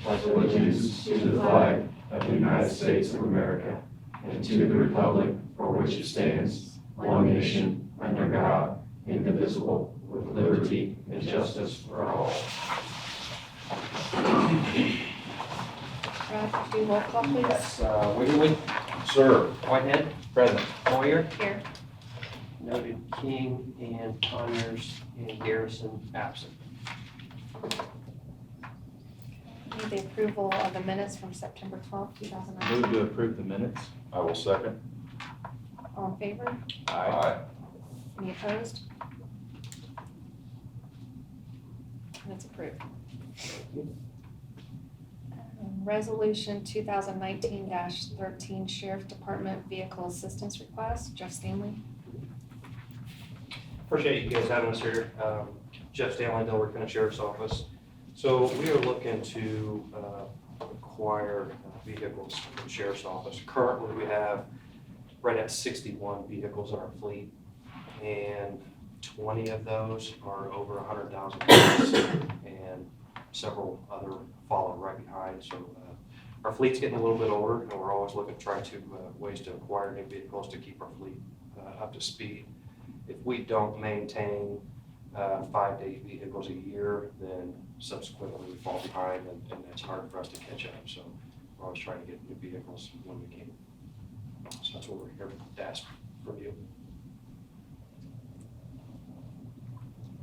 pledge allegiance to the flag of the United States of America and to the republic for which it stands, one nation, under God, indivisible, with liberty and justice for all. Brad, do roll call, please. Yes, Wiggly, Sir. Whitehead, Present. Moyer, Here. noted King and Conyers and Garrison absent. Need the approval of the minutes from September 12th, Move 2019. to approve the minutes. I will second. All in favor? Aye. Any opposed? Minutes approved. Resolution 2019-13 Sheriff Department Vehicle Assistance Request. Jeff Stanley. Appreciate you guys having us here. Jeff Stanley, Delaware County Sheriff's Office. So we are looking to acquire vehicles from the Sheriff's Office. Currently, we have right at 61 vehicles in our fleet, and 20 of those are over 100,000 miles, and several other follow right behind. So our fleet's getting a little bit older, and we're always looking to try to ways to acquire new vehicles to keep our fleet up to speed. If we don't maintain 5 to 8 vehicles a year, then subsequently we fall behind, and it's hard for us to catch up. So we're always trying to get new vehicles when we can. So that's what we're here to ask from you.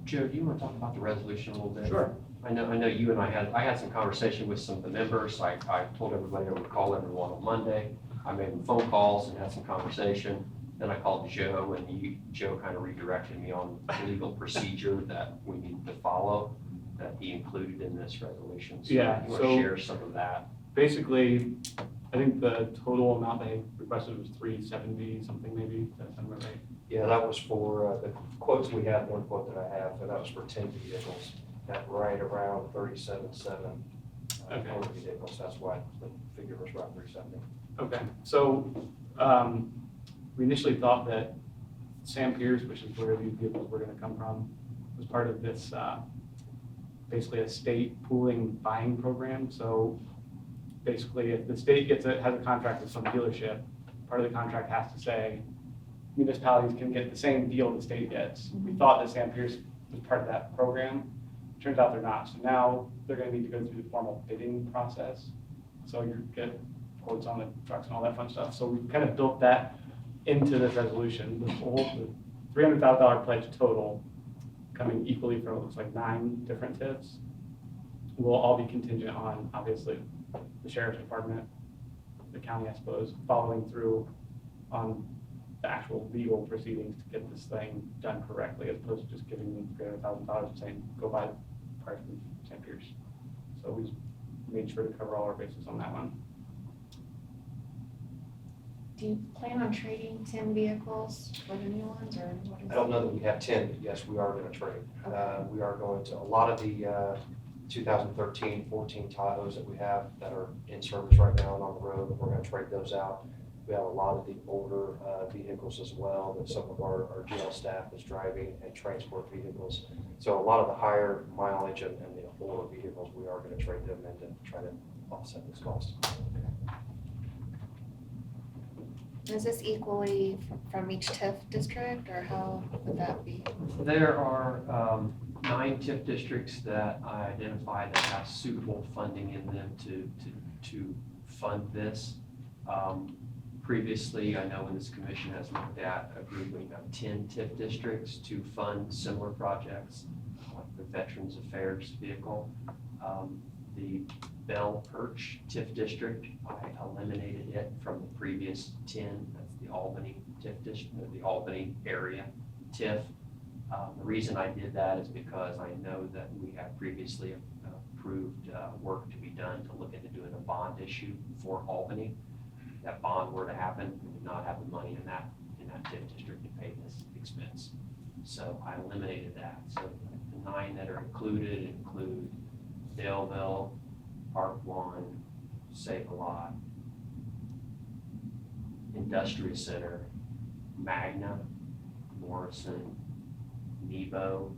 Joe, do you want to talk about the resolution a little bit? Sure. I know you and I had some conversation with some of the members. I told everybody I would call everyone on Monday. I made them phone calls and had some conversation. Then I called Joe, and Joe kind of redirected me on legal procedure that we need to follow that he included in this resolution. So Yeah, you want so- to share some of that? Basically, I think the total amount they requested was 370 something maybe. Does that sound right? Yeah, that was for the quotes we have. One quote that I have, and that was for 10 vehicles at right around 37.7 Okay. total vehicles. That's why the figure was around 370. Okay, so we initially thought that Sam Pierce, which is where these vehicles were going to come from, was part of this basically a state pooling buying program. So basically, if the state has a contract with some dealership, part of the contract has to say municipalities can get the same deal the state gets. We thought that Sam Pierce was part of that program. Turns out they're not. So now they're going to need to go through the formal bidding process. So you get quotes on the trucks and all that fun stuff. So we kind of built that into this resolution. The $300,000 pledge total coming equally from, it looks like 9 different TIFs, will all be contingent on, obviously, the sheriff's department, the county, I suppose, following through on the actual legal proceedings to get this thing done correctly, as opposed to just giving them $300,000 and saying, go buy parts from St. Pierce. So we made sure to cover all our bases on that one. Do you plan on trading 10 vehicles for the new ones, or what is I don't know that we have 10, but yes, we are going to trade. We are going to, a lot of the 2013, 14 Tahoes that we have that are in service right now and on the road, we're going to trade those out. We have a lot of the older vehicles as well that some of our jail staff is driving and transport vehicles. So a lot of the higher mileage and the older vehicles, we are going to trade them in to try to offset this cost. Is this equally from each TIF district, or how would that be? There are 9 TIF districts that I identified that have suitable funding in them to fund this. Previously, I know when this commission has looked at a grouping of 10 TIF districts to fund similar projects, like the Veterans Affairs vehicle. The Bell Perch TIF district, I eliminated it from the previous 10. That's the Albany TIF district, the Albany area TIF. The reason I did that is because I know that we have previously approved work to be done to look into doing a bond issue for Albany. If that bond were to happen, we would not have the money in that TIF district to pay this expense. So I eliminated that. So the 9 that are included include Daleville, Park One, Save-A-Lot, Industrial Center, Magna, Morrison, Nebo,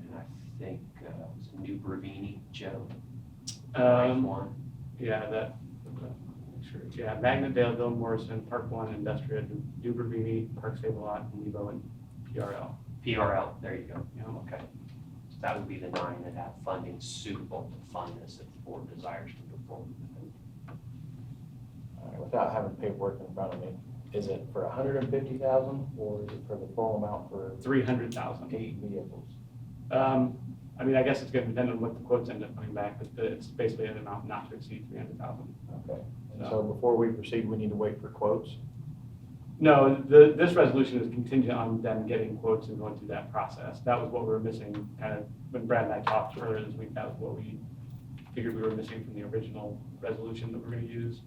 and I think was New Bravini, Joe. Right one. Yeah, that, sure, yeah, Magnadale, Bill Morrison, Park One, Industrial, Duber Vini, Park Save Lot, Nebo, and PRL. PRL, there you go. You know, Okay. So that would be the 9 that have funding suitable to fund this if the board desires to move forward with it. All right, without having paperwork in front of me, is it for 150,000 or is it for the full amount for 300,000. 8 vehicles? I mean, I guess it's gonna depend on what the quotes end up coming back, but it's basically an amount not to exceed 300,000. Okay, and so before we proceed, we need to wait for quotes? No, this resolution is contingent on them getting quotes and going through that process. That was what we were missing, kind of, when Brad and I talked earlier this week, that was what we figured we were missing from the original resolution that we're gonna use.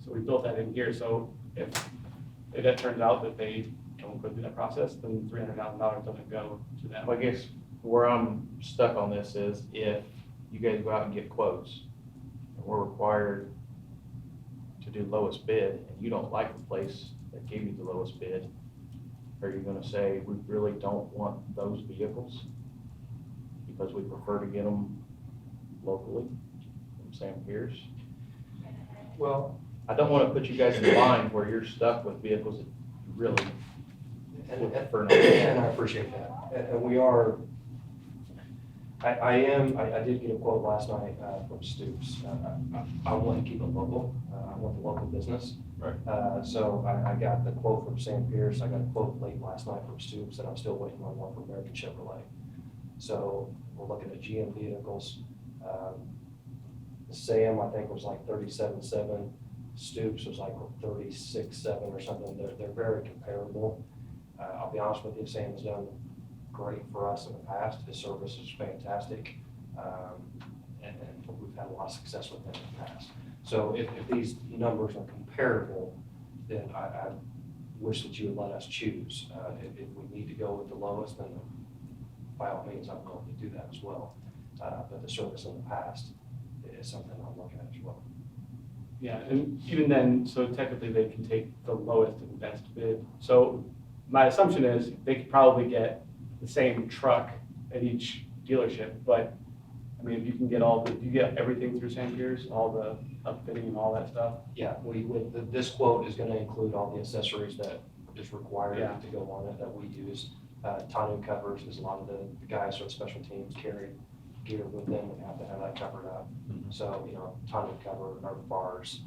So we built that in here, so if it turns out that they don't go through that process, then $300,000 doesn't go to them. Well, I guess where I'm stuck on this is if you guys go out and get quotes, and we're required to do lowest bid, and you don't like the place that gave you the lowest bid, are you gonna say, we really don't want those vehicles? Because we prefer to get them locally from Sam Pierce? Well, I don't wanna put you guys in a bind where you're stuck with vehicles that you really would prefer not. and I appreciate that. And we are, I did get a quote last night from Stoops. I want to keep it local. I want the local business. Right. So I got the quote from Sam Pierce. I got a quote late last night from Stoops, and I'm still waiting on one from American Chevrolet. So we're looking at GM vehicles. Sam, I think, was like 37.7. Stoops was like 36.7 or something. They're very comparable. I'll be honest with you, Sam has done great for us in the past. His service is fantastic. And we've had a lot of success with him in the past. So if these numbers are comparable, then I wish that you would let us choose. If we need to go with the lowest, then by all means, I'm going to do that as well. But the service in the past is something I'm looking at as well. Yeah, and even then, so technically they can take the lowest and best bid. So my assumption is they could probably get the same truck at each dealership, but I mean, if you can get you get everything through Sam Pierce, all the upfitting and all that stuff? Yeah, this quote is going to include all the accessories that is required Yeah. to go on it that we use. Tonneau covers, because a lot of the guys from special teams carry gear with them and have to have that covered up. Mhm. So, tonneau cover or bars,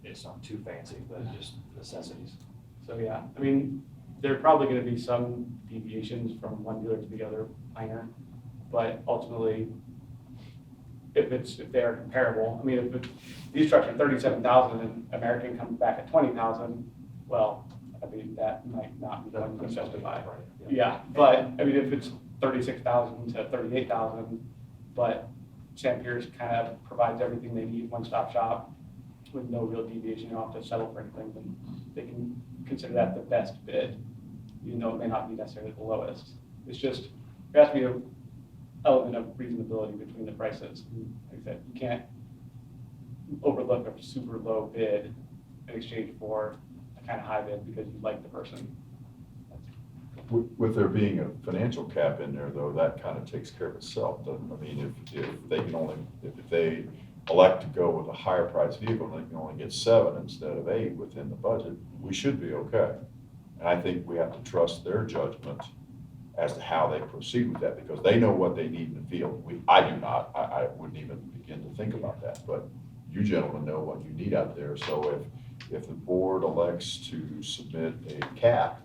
it's not too fancy, but just necessities. So yeah, I mean, there are probably gonna be some deviations from one dealer to the other, minor, but ultimately, if they are comparable, I mean, these trucks are 37,000 and American comes back at 20,000, well, I mean, that might not be going to justify. Yeah, but, I mean, if it's 36,000 to 38,000, but Sam Pierce kind of provides everything they need, one-stop shop, with no real deviation, you don't have to settle for anything, then they can consider that the best bid, even though it may not be necessarily the lowest. It's just, there has to be an element of reasonability between the prices. Like I said, you can't overlook a super low bid in exchange for a kind of high bid because you like the person. With there being a financial cap in there, though, that kind of takes care of itself, doesn't it? I mean, if they can only, if they elect to go with a higher priced vehicle, they can only get 7 instead of 8 within the budget, we should be okay. And I think we have to trust their judgment as to how they proceed with that, because they know what they need in the field. I do not, I wouldn't even begin to think about that, but you gentlemen know what you need out there. So if the board elects to submit a cap,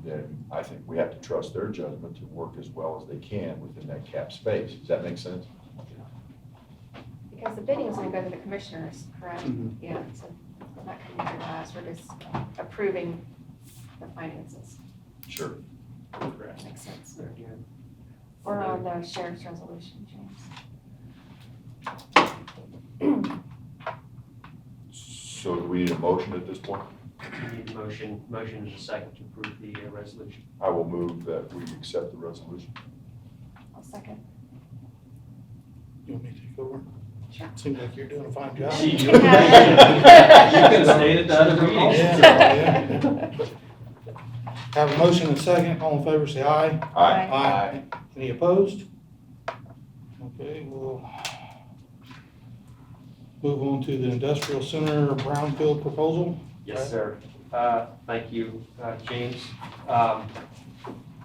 then I think we have to trust their judgment to work as well as they can within that cap space. Does that make sense? Because the bidding is going to go to the commissioners, correct? Mhm. Yeah, so we're not coming to us, we're just approving the finances. Sure. Correct. Makes sense. Very good. Or on the sheriff's resolution, James. So do we need a motion at this point? We need a motion is a second to approve the resolution. I will move that we accept the resolution. I'll second. You want me to take over? Sure. Seems like you're doing a fine job. You You could have stayed at the other meeting. Yeah. Have a motion and a second. All in favor, say aye. Aye. Any opposed? Okay, we'll move on to the industrial center brownfield proposal. Yes, sir. Thank you, James.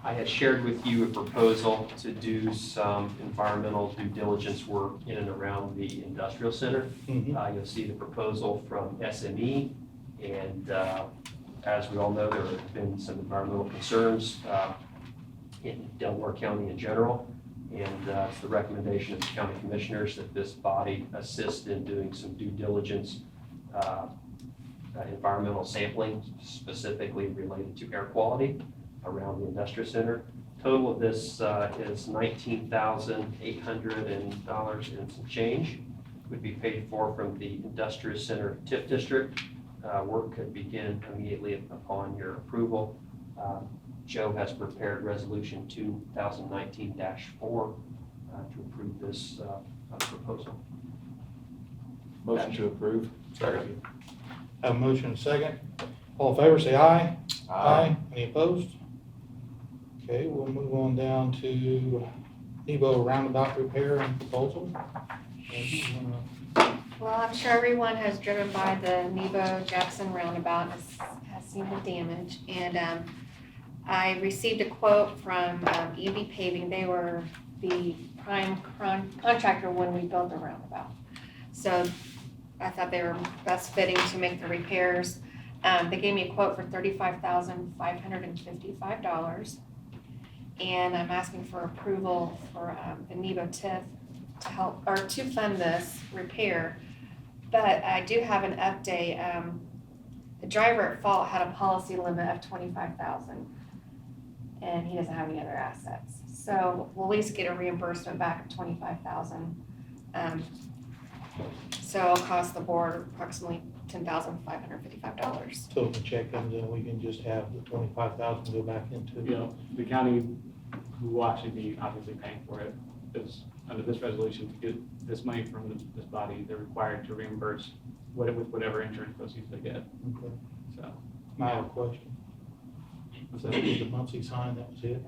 I had shared with you a proposal to do some environmental due diligence work in and around the industrial center. Mhm. You'll see the proposal from SME, and as we all know, there have been some environmental concerns in Delaware County in general, and it's the recommendation of the county commissioners that this body assist in doing some due diligence environmental sampling, specifically related to air quality around the industrial center. Total of this is $19,800 and some change. Would be paid for from the industrial center TIF district. Work could begin immediately upon your approval. Joe has prepared resolution 2019-4 to approve this proposal. Motion to approve. Second. Have a motion and a second. All in favor, say aye. Any opposed? Okay, we'll move on down to Nebo roundabout repair and proposal. Andy, you wanna- Well, I'm sure everyone has driven by the Nebo Jackson roundabout, has seen the damage. And I received a quote from EB Paving. They were the prime contractor when we built the roundabout. So I thought they were best fitting to make the repairs. They gave me a quote for $35,555. And I'm asking for approval for the Nebo TIF to help, or to fund this repair. But I do have an update. The driver at fault had a policy limit of $25,000, and he doesn't have any other assets. So we'll at least get a reimbursement back of $25,000. So it'll cost the board approximately $10,555. So if the check comes in, we can just have the 25,000 go back into. You know, the county, who will actually be obviously paying for it, is under this resolution to get this money from this body, they're required to reimburse with whatever insurance proceeds they get, Okay. so. I have a question. Was that the monthly sign, that was it?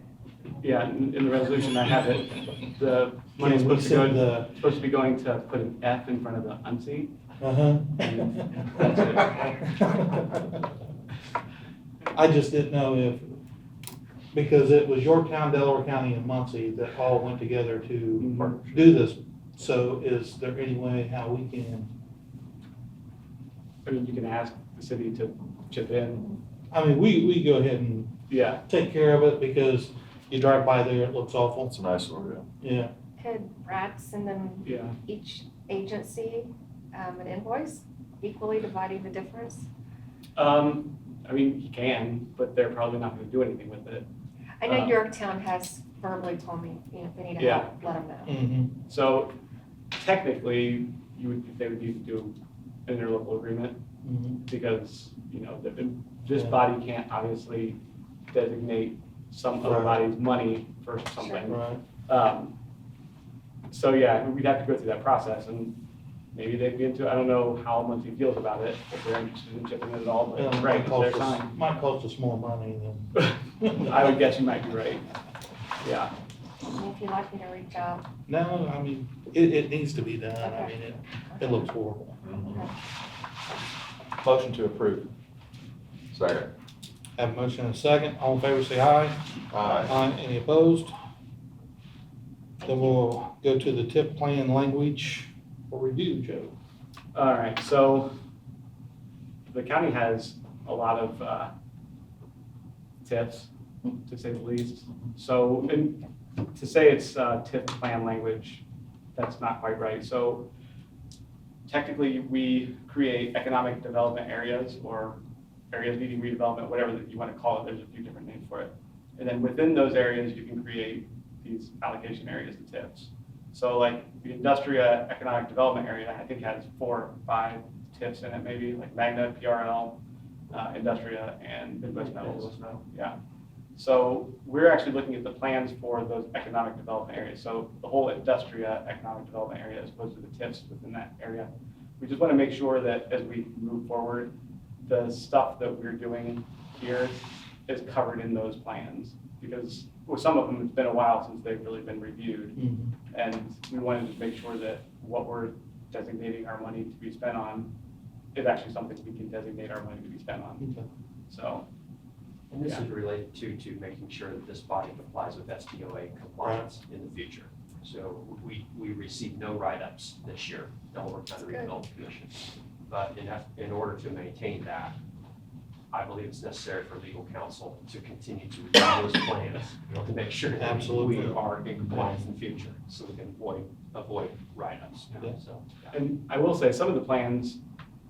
Yeah, in the resolution I have it, the money is Can we supposed to go, send the- supposed to be going to put an F in front of the unseen. Uh-huh. That's I just didn't know if, because it was Yorktown, Delaware County, and Muncie that all went together to do this. So is there any way how we can, I mean, you can ask the city to chip in, I mean, we go ahead and yeah. take care of it because you drive by there, it looks awful. It's a nice one, Yeah. Could Brad send them Yeah, each agency an invoice, equally dividing the difference? I mean, you can, but they're probably not gonna do anything with it. I know Yorktown has verbally told me, if they need to help, let them know. Mm-hmm. So technically, they would need to do an interlocal agreement, Mm-hmm. because, this body can't obviously designate some other Right. body's money for something. Right. So yeah, we'd have to go through that process, and maybe they'd be into it. I don't know how much he feels about it, if they're interested in chipping in at all, Well, but right, it's their time. Might cost us more money than. I would guess you might be right. Yeah. And if you'd like me to reach out, No, I mean, it needs to be done. I Okay. mean, it looks horrible. Motion to approve. Second. Have a motion and a second. All in favor, say aye. Aye. Any opposed? Then we'll go to the TIP plan language for review, Joe. All right, so the county has a lot of TIFs, to say the least. So, and to say it's TIF plan language, that's not quite right. So technically, we create economic development areas or areas needing redevelopment, whatever that you want to call it. There's a few different names for it. And then within those areas, you can create these allocation areas, the TIFs. So like the industrial economic development area, I think has 4 or 5 TIFs in it, maybe like Magna, PRL, Industria, and Midwest Metals. Yeah. So we're actually looking at the plans for those economic development areas. So the whole Industria economic development area as opposed to the TIFs within that area. We just want to make sure that as we move forward, the stuff that we're doing here is covered in those plans. Because with some of them, it's been a while since they've really been reviewed. Mhm. And we wanted to make sure that what we're designating our money to be spent on is actually something we can designate our money to be spent on. Okay. So, And this is related to making sure that this body complies with SDOA compliance in the future. So we received no write-ups this year, Delaware County Good. Redevelopment Commission. But in order to maintain that, I believe it's necessary for legal counsel to continue to review those plans to make sure that Absolutely. we are in compliance in the future, so we can avoid write-ups. Yeah. So, yeah. and I will say, some of the plans,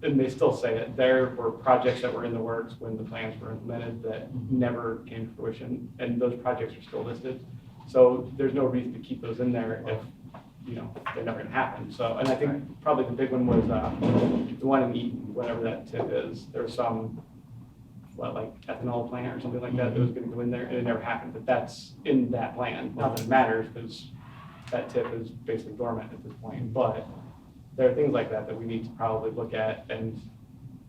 and they still say it, there were projects that were in the works when the plans were implemented that never came to fruition, and those projects are still listed. So there's no reason to keep those in there if, you know, they're never gonna happen. So, and I think probably the big one was, the one in Eaton, whatever that tip is. There was some, like ethanol plant or something like that was gonna go in there, and it never happened, but that's in that plan. Not that it matters, because that tip is basically dormant at this point, but there are things like that that we need to probably look at and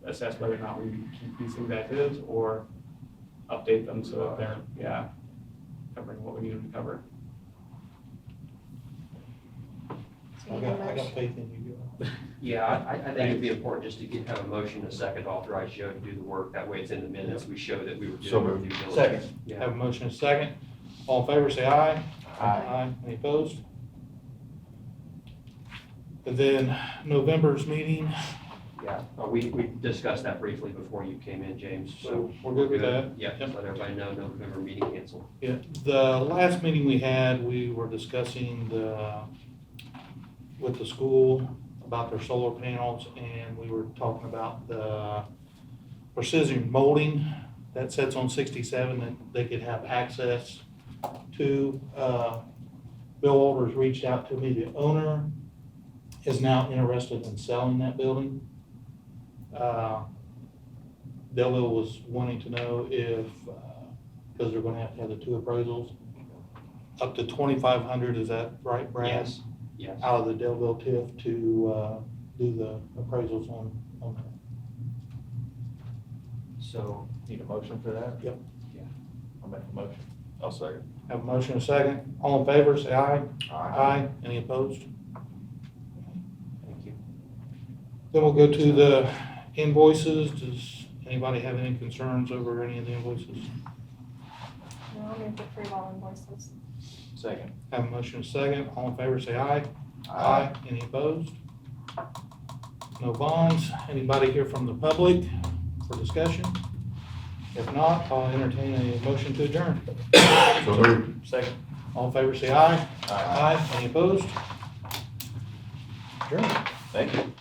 assess whether or not we keep these things as is or update them so that they're, covering what we need them to cover. So you I need a got motion? faith in you. Yeah, I think it'd be important just to have a motion, a second, to authorize Joe to do the work. That way it's in the minutes. We show that we were So doing our moved. due diligence. Second. Yeah. Have a motion and a second. All in favor, say aye. Aye. Any opposed? And then November's meeting, Yeah, we discussed that briefly before you came in, James, so. we're good with that? Yeah, Yep. let everybody know, November meeting canceled. Yeah, the last meeting we had, we were discussing with the school about their solar panels, and we were talking about the precision molding that sits on 67 that they could have access to. Bill Alders reached out to me, the owner is now interested in selling that building. Delaware was wanting to know if, because they're gonna have to have the two appraisals, up to 2,500, is that right, Brad? Yes, yes. Out of the Delville TIF to do the appraisals on that. So, Need a motion for that? Yep. Yeah. I'll make a motion. I'll second. Have a motion and a second. All in favor, say aye. Aye. Any opposed? thank you. Then we'll go to the invoices. Does anybody have any concerns over any of the invoices? No, I'll move to approve all invoices. Second. Have a motion and a second. All in favor, say aye. Any opposed? No bonds. Anybody here from the public for discussion? If not, I'll entertain a motion to adjourn. So moved. Second. All in favor, say aye. Aye. Any opposed? Adjourn. Thank you.